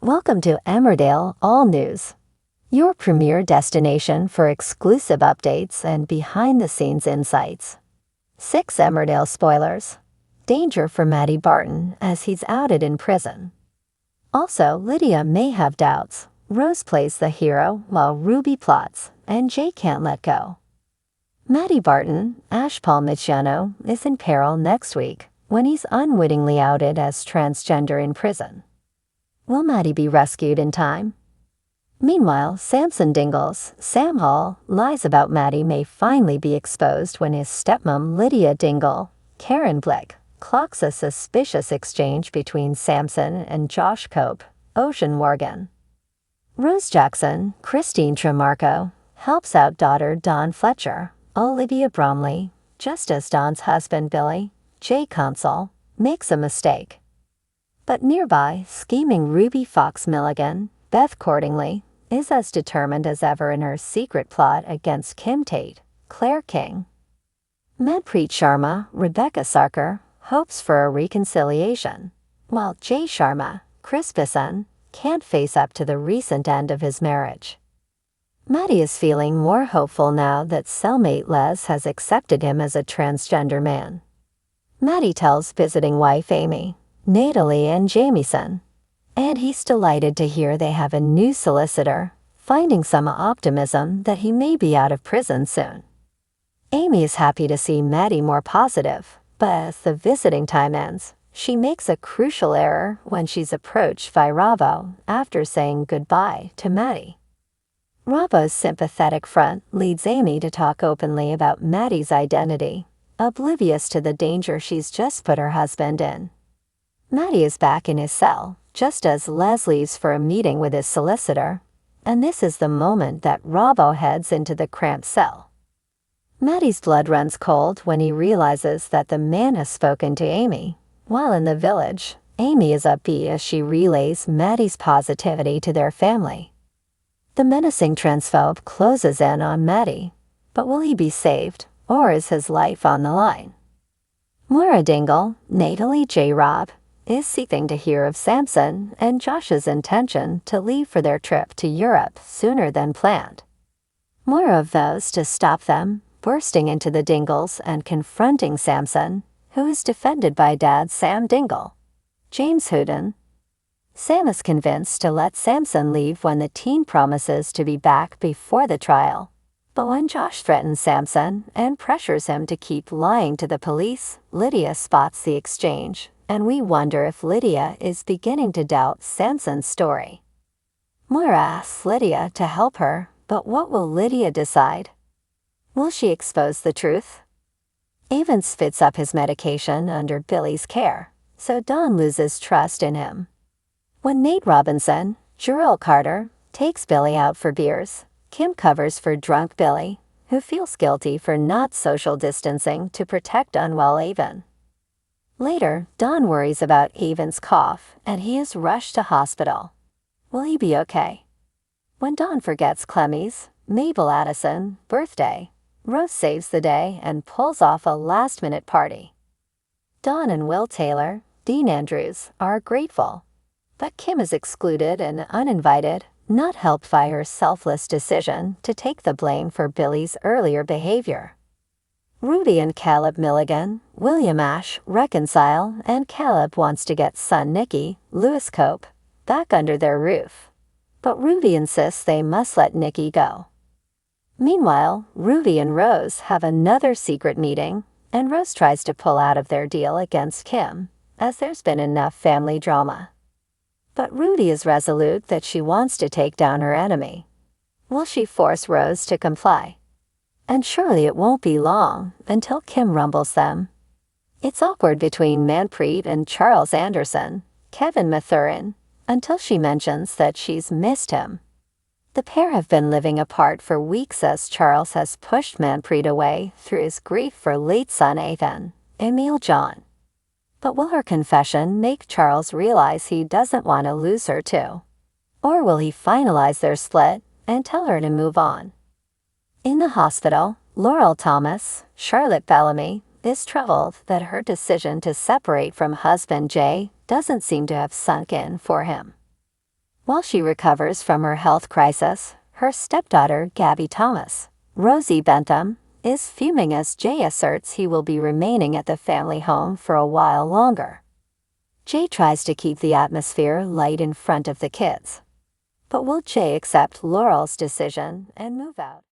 Welcome to Emmerdale All News, your premier destination for exclusive updates and behind-the-scenes insights. 6 Emmerdale spoilers. Danger for Matty Barton as he's outed in prison. Also, Lydia may have doubts. Rose plays the hero while Ruby plots, and Jay can't let go. Matty Barton, Ashpal Michiano, is in peril next week when he's unwittingly outed as transgender in prison. Will Matty be rescued in time? Meanwhile, Samson Dingle's Sam Hall lies about Matty may finally be exposed when his stepmom Lydia Dingle, Karen Blick, clocks a suspicious exchange between Samson and Josh Cope, Ocean Morgan. Rose Jackson, Christine Tremarco, helps out daughter Dawn Fletcher, Olivia Bromley, just as Dawn's husband Billy, Jay Consul, makes a mistake. But nearby, scheming Ruby Fox Milligan, Beth Cordingley, is as determined as ever in her secret plot against Kim Tate, Claire King. Manpreet Sharma, Rebecca Sarkar, hopes for a reconciliation, while Jay Sharma, Chris Bisson, can't face up to the recent end of his marriage. Matty is feeling more hopeful now that cellmate Les has accepted him as a transgender man. Matty tells visiting wife Amy, Natalie and Jamieson, and he's delighted to hear they have a new solicitor, finding some optimism that he may be out of prison soon. Amy is happy to see Matty more positive, but as the visiting time ends, she makes a crucial error when she's approached by Robbo after saying goodbye to Matty. Robbo's sympathetic front leads Amy to talk openly about Matty's identity, oblivious to the danger she's just put her husband in. Matty is back in his cell, just as Les leaves for a meeting with his solicitor, and this is the moment that Robbo heads into the cramped cell. Matty's blood runs cold when he realizes that the man has spoken to Amy. While in the village, Amy is upbeat as she relays Matty's positivity to their family. The menacing transphobe closes in on Matty, but will he be saved, or is his life on the line? Moira Dingle, Natalie J. Robb, is seeking to hear of Samson and Josh's intention to leave for their trip to Europe sooner than planned. Moira vows to stop them, bursting into the Dingles and confronting Samson, who is defended by Dad Sam Dingle, James Hooden. Sam is convinced to let Samson leave when the teen promises to be back before the trial. But when Josh threatens Samson and pressures him to keep lying to the police, Lydia spots the exchange, and we wonder if Lydia is beginning to doubt Samson's story. Moira asks Lydia to help her, but what will Lydia decide? Will she expose the truth? Avon spits up his medication under Billy's care, so Don loses trust in him. When Nate Robinson, Jerrell Carter, takes Billy out for beers, Kim covers for drunk Billy, who feels guilty for not social distancing to protect unwell Avon. Later, Don worries about Avon's cough, and he is rushed to hospital. Will he be okay? When Don forgets Clemmy's, Mabel Addison, birthday, Rose saves the day and pulls off a last-minute party. Don and Will Taylor, Dean Andrews, are grateful, but Kim is excluded and uninvited, not helped by her selfless decision to take the blame for Billy's earlier behavior. Rudy and Caleb Milligan, William Ash, reconcile, and Caleb wants to get son Nicky, Lewis Cope, back under their roof. But Rudy insists they must let Nicky go. Meanwhile, Rudy and Rose have another secret meeting, and Rose tries to pull out of their deal against Kim, as there's been enough family drama. But Rudy is resolute that she wants to take down her enemy. Will she force Rose to comply? And surely it won't be long until Kim rumbles them. It's awkward between Manpreet and Charles Anderson, Kevin Mathurin, until she mentions that she's missed him. The pair have been living apart for weeks as Charles has pushed Manpreet away through his grief for late son Ethan, Emil John. But will her confession make Charles realize he doesn't want to lose her too? Or will he finalize their split and tell her to move on? In the hospital, Laurel Thomas, Charlotte Bellamy, is troubled that her decision to separate from husband Jay doesn't seem to have sunk in for him. While she recovers from her health crisis, her stepdaughter, Gabby Thomas, Rosie Bentham, is fuming as Jay asserts he will be remaining at the family home for a while longer. Jay tries to keep the atmosphere light in front of the kids. But will Jay accept Laurel's decision and move out?